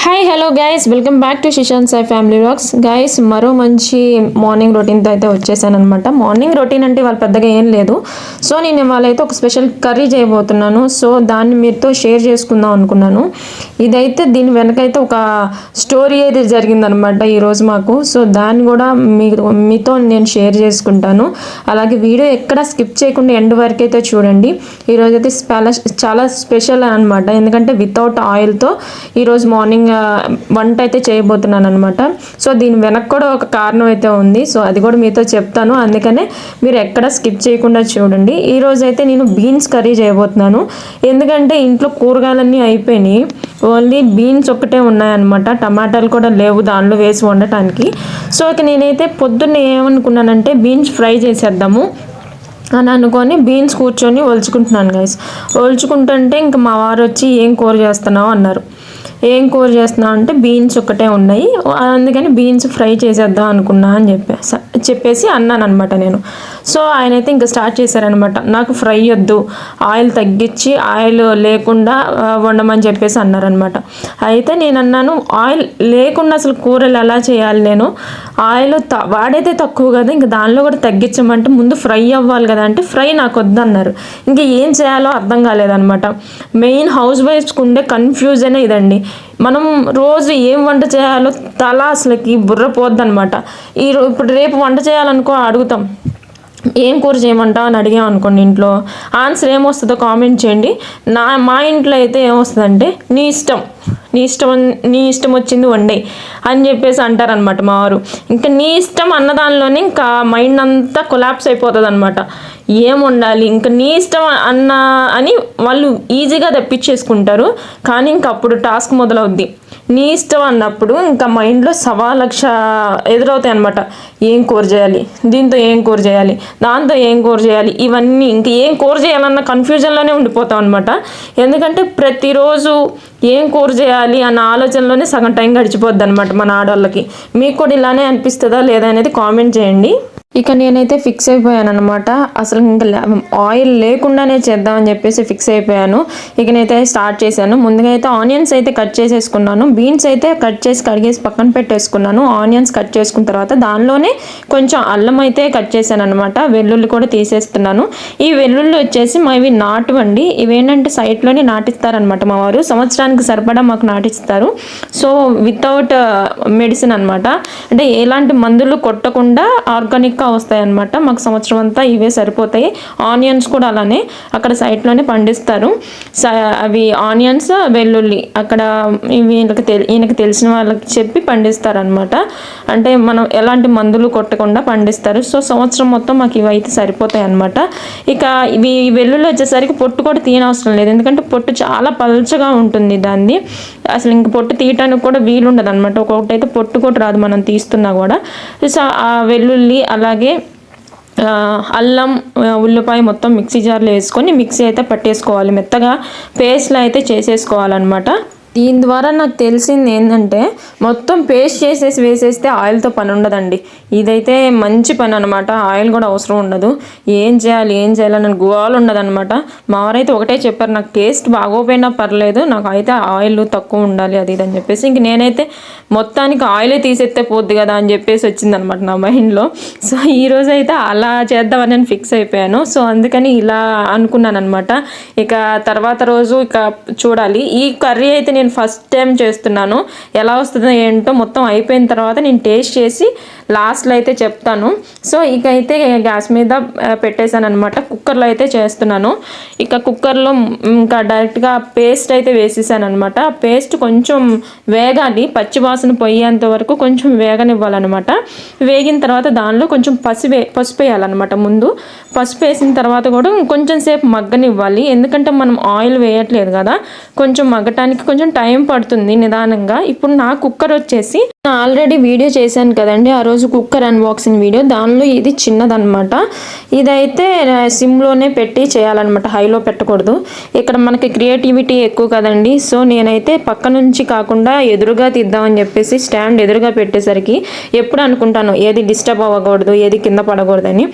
Hi hello guys, welcome back to Shishant Sai family vlogs. Guys, మరో మంచి morning రొటీన్తో అయితే వచ్చేసాను అనమాట. మార్నింగ్ రొటీన్ అంటే వాళ్ళు పెద్దగా ఏం లేదు. సో నేను వాళ్ళైతే ఒక స్పెషల్ కర్రీ చేయబోతున్నాను. సో దాన్ని మీతో షేర్ చేసుకుందాం అనుకున్నాను. ఇదైతే దీని వెనకైతే ఒక స్టోరీ అయితే జరిగిందనమాట ఈరోజు మాకు. సో దాన్ని కూడా మీతో నేను షేర్ చేసుకుంటాను. అలాగే వీడియో ఎక్కడ స్కిప్ చేయకుండా ఎండ్ వరకు అయితే చూడండి. ఈరోజు అయితే చాలా స్పెషల్ అనమాట. ఎందుకంటే వితౌట్ ఆయిల్తో ఈరోజు మార్నింగ్ వంట అయితే చేయబోతున్నాను అనమాట. సో దీని వెనక కూడా ఒక కారణం అయితే ఉంది. సో అది కూడా మీతో చెప్తాను. అందుకనే మీరు ఎక్కడ స్కిప్ చేయకుండా చూడండి. ఈరోజు అయితే నేను బీన్స్ కర్రీ చేయబోతున్నాను. ఎందుకంటే ఇంట్లో కూరగాయలన్నీ అయిపోయినాయి, ఓన్లీ బీన్స్ ఒక్కటే ఉన్నాయన్నమాట. టమాటాలు కూడా లేవు దానిలో వేసి వండటానికి. సో ఇక నేనైతే పొద్దున్నే ఏమనుకున్నానంటే బీన్స్ ఫ్రై చేసేద్దాము అని అనుకొని బీన్స్ కూర్చొని ఒలుచుకుంటున్నాను గైస్. ఒలుచుకుంటుంటే ఇంకా మా వారు వచ్చి ఏం కూర చేస్తున్నావు అన్నారు. ఏం కూర చేస్తున్నావు అంటే బీన్స్ ఒక్కటే ఉన్నాయి, అందుకని బీన్స్ ఫ్రై చేసేద్దాం అనుకున్నా అని చెప్పేసి అన్నాను అనమాట నేను. సో ఆయన అయితే ఇంకా స్టార్ట్ చేశారనమాట. నాకు ఫ్రై వద్దు, ఆయిల్ తగ్గించి ఆయిల్ లేకుండా వండమని చెప్పేసి అన్నారనమాట. అయితే నేను అన్నాను, ఆయిల్ లేకుండా అసలు కూరలు ఎలా చేయాలి, నేను ఆయిల్ వాడైతే తక్కువ కదా, ఇంకా దానిలో కూడా తగ్గించమంటే ముందు ఫ్రై అవ్వాలి కదా అంటే ఫ్రై నాకు వద్దన్నారు. ఇంకా ఏం చేయాలో అర్థం కాలేదనమాట. మెయిన్ హౌస్ వైఫ్స్కి ఉండే కన్ఫ్యూజనే ఇదండి. మనం రోజు ఏం వంట చేయాలో తల అసలుకి బుర్ర పోద్దనమాట. ఇప్పుడు రేపు వంట చేయాలనుకో అడుగుతాం, ఏం కూర చేయమంటావు అని అడిగాం అనుకోండి, ఇంట్లో ఆన్సర్ ఏమొస్తుందో కామెంట్ చేయండి. మా ఇంట్లో అయితే ఏమొస్తుందంటే నీ ఇష్టం వచ్చింది వండే అని చెప్పేసి అంటారనమాట మా వారు. ఇంకా నీ ఇష్టం అన్నదానిలోనే ఇంకా మైండ్ అంతా కొలాప్స్ అయిపోతుంది అనమాట. ఏం వండాలి, ఇంకా నీ ఇష్టం అని వాళ్ళు ఈజీగా తెప్పించేసుకుంటారు. కానీ ఇంక అప్పుడు టాస్క్ మొదలవుద్ది. నీ ఇష్టం అన్నప్పుడు ఇంకా మైండ్లో 1,00,000 ఎదురవుతాయి అనమాట. ఏం కూర చేయాలి, దీంతో ఏం కూర చేయాలి, దాంతో ఏం కూర చేయాలి, ఇవన్నీ ఇంకా ఏం కూర చేయాలన్న కన్ఫ్యూజన్లోనే ఉండిపోతాం అనమాట. ఎందుకంటే ప్రతిరోజు ఏం కూర చేయాలి అన్న ఆలోచనలోనే సగం టైం గడిచిపోద్ది అనమాట మన ఆడవాళ్ళకి. మీకు కూడా ఇలానే అనిపిస్తుందా లేదా అనేది కామెంట్ చేయండి. ఇక నేనైతే ఫిక్స్ అయిపోయాను అనమాట. అసలు ఇంకా ఆయిల్ లేకుండానే చేద్దామని చెప్పేసి ఫిక్స్ అయిపోయాను. ఇక నేనైతే స్టార్ట్ చేశాను. ముందుగా అయితే ఆనియన్స్ అయితే కట్ చేసేసుకున్నాను. బీన్స్ అయితే కట్ చేసి కడిగేసి పక్కన పెట్టేసుకున్నాను. ఆనియన్స్ కట్ చేసుకున్న తర్వాత దానిలోనే కొంచెం అల్లం అయితే కట్ చేశాను అనమాట. వెల్లుల్లి కూడా తీసేస్తున్నాను. ఈ వెల్లుల్లి వచ్చేసి మావి నాటువండి. ఇవేంటంటే సైట్లోనే నాటిస్తారనమాట మా వారు. సంవత్సరానికి సరిపడా మాకు నాటిస్తారు. సో వితౌట్ మెడిసిన్ అనమాట. అంటే ఎలాంటి మందులు కొట్టకుండా ఆర్గానిక్ వస్తాయి అనమాట. మాకు సంవత్సరం అంతా ఇవే సరిపోతాయి. ఆనియన్స్ కూడా అలానే అక్కడ సైట్లోనే పండిస్తారు. అవి ఆనియన్స్, వెల్లుల్లి అక్కడ ఈయనకి తెలిసిన వాళ్ళకి చెప్పి పండిస్తారనమాట. అంటే మనం ఎలాంటి మందులు కొట్టకుండా పండిస్తారు. సో సంవత్సరం మొత్తం మాకు ఇవి అయితే సరిపోతాయి అనమాట. ఇక ఇవి వెల్లుల్లి వచ్చేసరికి పొట్టు కూడా తీయనవసరం లేదు, ఎందుకంటే పొట్టు చాలా పల్చగా ఉంటుంది దాన్ని. అసలు ఇంక పొట్టు తీయటానికి కూడా వీలుండదు అనమాట. ఒక్కొక్కటి అయితే పొట్టు కూడా రాదు మనం తీస్తున్నా కూడా. సో ఆ వెల్లుల్లి అలాగే అల్లం, ఉల్లిపాయ మొత్తం మిక్సీ జార్లో వేసుకొని మిక్సీ అయితే పట్టేసుకోవాలి. మెత్తగా పేస్ట్లో అయితే చేసేసుకోవాలన్నమాట. దీని ద్వారా నాకు తెలిసింది ఏంటంటే మొత్తం పేస్ట్ చేసేసి వేసేస్తే ఆయిల్తో పని ఉండదండి. ఇదైతే మంచి పని అనమాట. ఆయిల్ కూడా అవసరం ఉండదు. ఏం చేయాలని గోవాలు ఉండదన్నమాట. మావారైతే ఒకటే చెప్పారు, నాకు టేస్ట్ బాగోపోయినా పర్లేదు, నాకు అయితే ఆయిల్ తక్కువ ఉండాలి అది ఇది అని చెప్పేసి. ఇంక నేనైతే మొత్తానికి ఆయిలే తీసేస్తే పోద్ది కదా అని చెప్పేసి వచ్చిందనమాట నా మైండ్లో. సో ఈరోజు అయితే అలా చేద్దామని నేను ఫిక్స్ అయిపోయాను. సో అందుకని ఇలా అనుకున్నాను అనమాట. ఇక తర్వాత రోజు ఇక చూడాలి. ఈ కర్రీ అయితే నేను ఫస్ట్ టైం చేస్తున్నాను. ఎలా వస్తుందో ఏంటో మొత్తం అయిపోయిన తర్వాత నేను టేస్ట్ చేసి లాస్ట్లో అయితే చెప్తాను. సో ఇక అయితే గ్యాస్ మీద పెట్టేశాను అనమాట. కుక్కర్లో అయితే చేస్తున్నాను. ఇక కుక్కర్లో ఇంకా డైరెక్ట్గా పేస్ట్ అయితే వేసేసాను అనమాట. పేస్ట్ కొంచెం వేగాలి, పచ్చి వాసన పోయేంత వరకు కొంచెం వేగనివ్వాలన్నమాట. వేగిన తర్వాత దానిలో కొంచెం పసుపు వేయాలన్నమాట. ముందు పసుపు వేసిన తర్వాత కూడా కొంచెం సేపు మగ్గనివ్వాలి. ఎందుకంటే మనం ఆయిల్ వేయట్లేదు కదా, కొంచెం మగ్గటానికి కొంచెం టైం పడుతుంది నిదానంగా. ఇప్పుడు నా కుక్కర్ వచ్చేసి ఆల్రెడీ వీడియో చేశాను కదండి ఆ రోజు కుక్కర్ అన్బాక్సింగ్ వీడియో, దానిలో ఇది చిన్నదనమాట. ఇదైతే సిమ్లోనే పెట్టి చేయాలన్నమాట, హైలో పెట్టకూడదు. ఇక్కడ మనకి క్రియేటివిటీ ఎక్కువ కదండి. సో నేనైతే పక్క నుంచి కాకుండా ఎదురుగా తీద్దామని చెప్పేసి స్టాండ్ ఎదురుగా పెట్టేసరికి ఎప్పుడు అనుకుంటాను ఏది డిస్టర్బ్ అవ్వకూడదు, ఏది కింద పడకూడదని.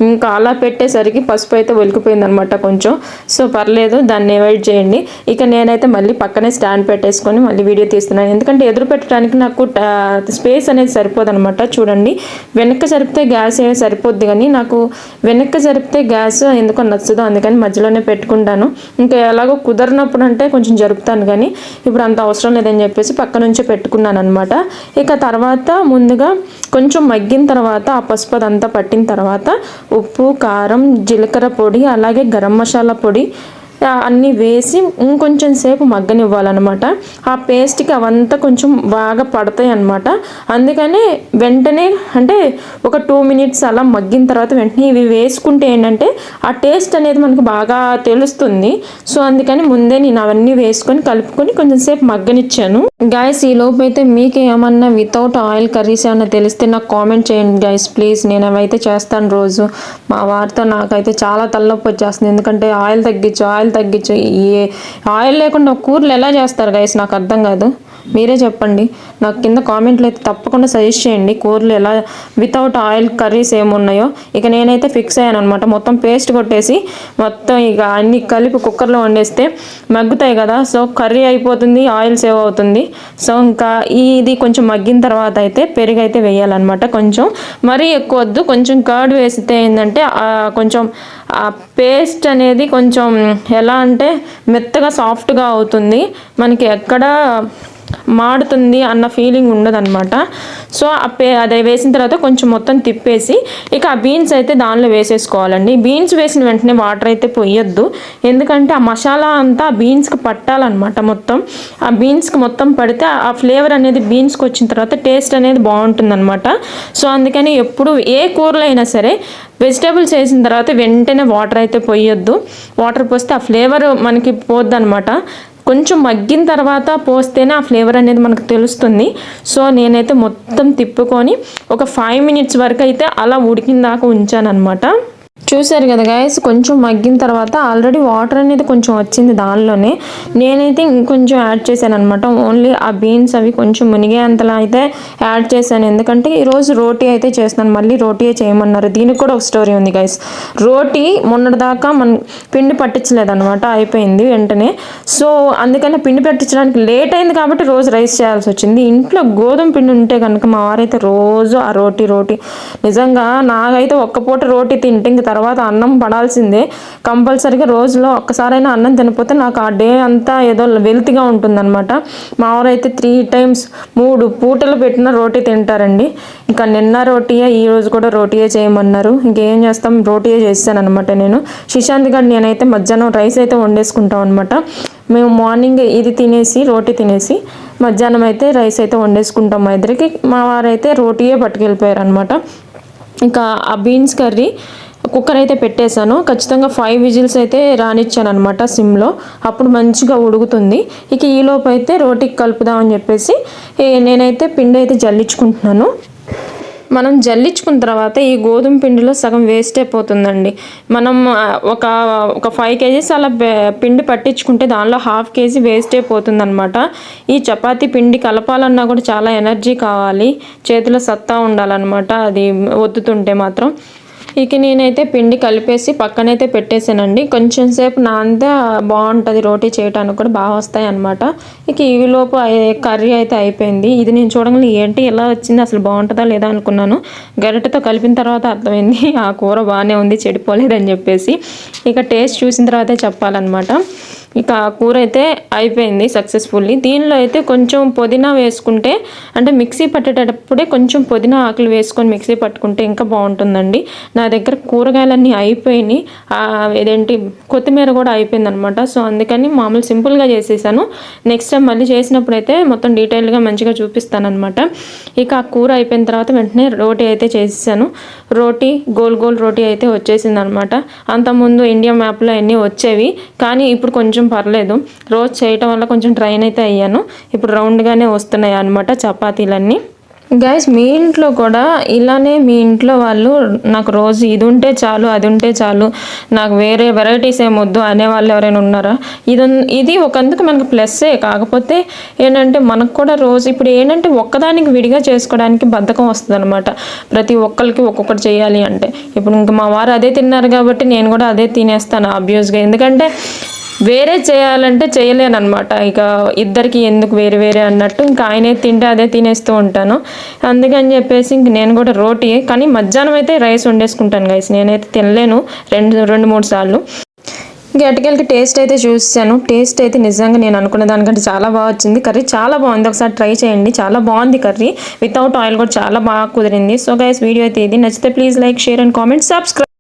ఇంకా అలా పెట్టేసరికి పసుపు అయితే ఒలికిపోయింది అనమాట కొంచెం. సో పర్లేదు, దాన్ని అవాయిడ్ చేయండి. ఇక నేనైతే మళ్ళీ పక్కనే స్టాండ్ పెట్టేసుకొని మళ్ళీ వీడియో తీస్తున్నాను, ఎందుకంటే ఎదురు పెట్టడానికి నాకు స్పేస్ అనేది సరిపోదనమాట. చూడండి, వెనక్కి జరిపితే గ్యాస్ సరిపోద్ది, కానీ నాకు వెనక్కి జరిపితే గ్యాస్ ఎందుకో నచ్చదు, అందుకని మధ్యలోనే పెట్టుకుంటాను. ఇంకా ఎలాగో కుదరినప్పుడు అంటే కొంచెం జరుపుతాను, కానీ ఇప్పుడు అంత అవసరం లేదని చెప్పేసి పక్క నుంచే పెట్టుకున్నాను అనమాట. ఇక తర్వాత ముందుగా కొంచెం మగ్గిన తర్వాత ఆ పసుపు అదంతా పట్టిన తర్వాత ఉప్పు, కారం, జీలకర్ర పొడి, అలాగే గరం మసాలా పొడి అన్నీ వేసి ఇంకొంచెం సేపు మగ్గనివ్వాలన్నమాట. ఆ పేస్ట్కి అవంతా కొంచెం బాగా పడతాయి అన్నమాట. అందుకని వెంటనే అంటే ఒక 2 మినిట్స్ అలా మగ్గిన తర్వాత వెంటనే ఇవి వేసుకుంటే ఏంటంటే ఆ టేస్ట్ అనేది మనకు బాగా తెలుస్తుంది. సో అందుకని ముందే నేను అవన్నీ వేసుకొని కలుపుకొని కొంచెం సేపు మగ్గనిచ్చాను. గైస్, ఈ లోపు అయితే మీకు ఏమన్నా వితౌట్ ఆయిల్ కర్రీస్ ఏమన్నా తెలిస్తే నాకు కామెంట్ చేయండి గైస్ ప్లీజ్. నేను అవైతే చేస్తాను రోజు. మా వారితో నాకైతే చాలా తలనొప్పి వచ్చేస్తుంది, ఎందుకంటే ఆయిల్ తగ్గించు ఈ ఆయిల్ లేకుండా కూరలు ఎలా చేస్తారు గైస్, నాకు అర్థం కాదు. మీరే చెప్పండి నాకు కింద కామెంట్లు అయితే తప్పకుండా సజెస్ట్ చేయండి కూరలు ఎలా వితౌట్ ఆయిల్ కర్రీస్ ఏమున్నాయో. ఇక నేనైతే ఫిక్స్ అయ్యాను అనమాట, మొత్తం పేస్ట్ కొట్టేసి మొత్తం ఇక అన్ని కలిపి కుక్కర్లో వండేస్తే మగ్గుతాయి కదా. సో కర్రీ అయిపోతుంది, ఆయిల్ సేవ్ అవుతుంది. సో ఇంకా ఇది కొంచెం మగ్గిన తర్వాత అయితే పెరుగు అయితే వేయాలన్నమాట. కొంచెం మరీ ఎక్కువ వద్దు, కొంచెం కర్డ్ వేస్తే ఏంటంటే కొంచెం ఆ పేస్ట్ అనేది కొంచెం ఎలా అంటే మెత్తగా సాఫ్ట్గా అవుతుంది, మనకి ఎక్కడ మాడుతుంది అన్న ఫీలింగ్ ఉండదన్నమాట. సో అది వేసిన తర్వాత కొంచెం మొత్తం తిప్పేసి ఇక ఆ బీన్స్ అయితే దానిలో వేసేసుకోవాలండి. బీన్స్ వేసిన వెంటనే వాటర్ అయితే పొయ్యొద్దు, ఎందుకంటే ఆ మసాలా అంతా ఆ బీన్స్కి పట్టాలన్నమాట. మొత్తం ఆ బీన్స్కి మొత్తం పడితే ఆ ఫ్లేవర్ అనేది బీన్స్కి వచ్చిన తర్వాత టేస్ట్ అనేది బాగుంటుందన్నమాట. సో అందుకని ఎప్పుడు ఏ కూరలో అయినా సరే వెజిటేబుల్స్ వేసిన తర్వాత వెంటనే వాటర్ అయితే పొయ్యొద్దు. వాటర్ పోస్తే ఆ ఫ్లేవర్ మనకి పోద్దనమాట. కొంచెం మగ్గిన తర్వాత పోస్తేనే ఆ ఫ్లేవర్ అనేది మనకు తెలుస్తుంది. సో నేనైతే మొత్తం తిప్పుకొని ఒక 5 మినిట్స్ వరకు అయితే అలా ఉడికిన దాకా ఉంచాను అనమాట. చూసారు కదా గైస్, కొంచెం మగ్గిన తర్వాత ఆల్రెడీ వాటర్ అనేది కొంచెం వచ్చింది దానిలోనే. నేనైతే ఇంకొంచెం యాడ్ చేశాను అనమాట. ఓన్లీ ఆ బీన్స్ అవి కొంచెం మునిగేంతలా అయితే యాడ్ చేశాను, ఎందుకంటే ఈరోజు రోటీ అయితే చేస్తున్నాను. మళ్ళీ రోటీయే చేయమన్నారు. దీనికి కూడా ఒక స్టోరీ ఉంది గైస్. రోటీ మొన్నటిదాకా మనం పిండి పట్టించలేదన్నమాట, అయిపోయింది వెంటనే. సో అందుకని పిండి పట్టించడానికి లేట్ అయింది కాబట్టి రోజు రైస్ చేయాల్సి వచ్చింది. ఇంట్లో గోధుమ పిండి ఉంటే కనుక మా వారైతే రోజు ఆ రోటీ నిజంగా నాకైతే ఒక్క పూట రోటీ తింటే ఇంక తర్వాత అన్నం పడాల్సిందే కంపల్సరీగా. రోజులో ఒక్కసారైనా అన్నం తినకపోతే నాకు ఆ డే అంతా ఏదో వెల్తిగా ఉంటుందన్నమాట. మా ఊరైతే 3 times 3 పూటలు పెట్టిన రోటీ తింటారండి. ఇంకా నిన్న రోటీయే, ఈ రోజు కూడా రోటీయే చేయమన్నారు. ఇంకేం చేస్తాం, రోటీయే చేస్తాను అనమాట. నేను శిశాంత్ గారు నేనైతే మధ్యాహ్నం రైస్ అయితే వండేసుకుంటాం అనమాట. మేము మార్నింగ్ ఇది తినేసి రోటీ తినేసి మధ్యాహ్నం అయితే రైస్ అయితే వండేసుకుంటాం మా ఇద్దరికి. మా వారైతే రోటీయే పట్టుకెళ్ళిపోయారు అనమాట. ఇంకా ఆ బీన్స్ కర్రీ కుక్కర్ అయితే పెట్టేశాను. ఖచ్చితంగా 5 విజిల్స్ అయితే రానిచ్చాను అనమాట సిమ్లో, అప్పుడు మంచిగా ఉడుకుతుంది. ఇక ఈలోపు అయితే రోటీకి కలుపుదామని చెప్పేసి నేనైతే పిండి అయితే జల్లించుకుంటున్నాను. మనం జల్లించుకున్న తర్వాత ఈ గోధుమ పిండిలో సగం వేస్ట్ అయిపోతుందండి. మనం ఒక 5 kgs అలా పిండి పట్టించుకుంటే దానిలో 1/2 kg వేస్ట్ అయిపోతుంది అనమాట. ఈ చపాతీ పిండి కలపాలన్నా కూడా చాలా ఎనర్జీ కావాలి, చేతిలో సత్తా ఉండాలన్నమాట అది ఒత్తుతుంటే మాత్రం. ఇక నేనైతే పిండి కలిపేసి పక్కనైతే పెట్టేసానండి. కొంచెం సేపు నానితే బాగుంటుంది, రోటీ చేయడానికి కూడా బాగా వస్తాయి అనమాట. ఇక ఈలోపు కర్రీ అయితే అయిపోయింది. ఇది నేను చూడగానే ఏంటి ఎలా వచ్చింది, అసలు బాగుంటుందా లేదా అనుకున్నాను. గరిటెతో కలిపిన తర్వాత అర్థమైంది ఆ కూర బాగానే ఉంది, చెడిపోలేదని చెప్పేసి. ఇక టేస్ట్ చూసిన తర్వాతే చెప్పాలన్నమాట. ఇక కూర అయితే అయిపోయింది సక్సెస్ఫుల్లీ. దీనిలో అయితే కొంచెం పుదీనా వేసుకుంటే, అంటే మిక్సీ పట్టేటప్పుడే కొంచెం పుదీనా ఆకులు వేసుకొని మిక్సీ పట్టుకుంటే ఇంకా బాగుంటుందండి. నా దగ్గర కూరగాయలన్నీ అయిపోయినాయి, ఏదేంటి కొత్తిమీర కూడా అయిపోయింది అనమాట. సో అందుకని మామూలు సింపుల్గా చేసేసాను. నెక్స్ట్ టైం మళ్ళీ చేసినప్పుడు అయితే మొత్తం డీటెయిల్గా మంచిగా చూపిస్తాను అనమాట. ఇక ఆ కూర అయిపోయిన తర్వాత వెంటనే రోటీ అయితే చేసేసాను. రోటీ గోల్ రోటీ అయితే వచ్చేసింది అనమాట. అంతకుముందు ఇండియా మ్యాప్లో అన్నీ వచ్చేవి, కానీ ఇప్పుడు కొంచెం పర్లేదు. రోజు చేయటం వల్ల కొంచెం ట్రైన్ అయితే అయ్యాను. ఇప్పుడు రౌండ్గానే వస్తున్నాయి అనమాట చపాతీలన్నీ. గైస్ మీ ఇంట్లో కూడా ఇలానే మీ ఇంట్లో వాళ్ళు నాకు రోజు ఇది ఉంటే చాలు అది ఉంటే చాలు నాకు వేరే వెరైటీస్ ఏమొద్దు అనే వాళ్ళు ఎవరైనా ఉన్నారా? ఇది ఒకందుకు మనకు ప్లస్సే. కాకపోతే ఏంటంటే మనకు కూడా రోజు ఇప్పుడు ఏంటంటే ఒక్కదానికి విడిగా చేసుకోవడానికి బద్ధకం వస్తుంది అనమాట. ప్రతి ఒక్కరికి ఒక్కొక్కటి చేయాలి అంటే ఇప్పుడు ఇంకా మా వారు అదే తిన్నారు కాబట్టి నేను కూడా అదే తినేస్తాను ఆబ్వియస్గా. ఎందుకంటే వేరే చేయాలంటే చేయలేను అనమాట. ఇక ఇద్దరికి ఎందుకు వేరే వేరే అన్నట్టు ఇంకా ఆయనే తింటే అదే తినేస్తూ ఉంటాను. అందుకని చెప్పేసి ఇంక నేను కూడా రోటీ, కానీ మధ్యాహ్నం అయితే రైస్ వండేసుకుంటాను గైస్. నేనైతే తినలేను 2-3 సార్లు. ఇంకా ఎటుకెళ్ళకి టేస్ట్ అయితే చూసాను. టేస్ట్ అయితే నిజంగా నేను అనుకున్న దానికంటే చాలా బాగా వచ్చింది. కర్రీ చాలా బాగుంది, ఒకసారి ట్రై చేయండి. చాలా బాగుంది కర్రీ, వితౌట్ ఆయిల్ కూడా చాలా బాగా కుదిరింది. సో గైస్ వీడియో అయితే ఇది నచ్చితే please like, share and comment, subscribe.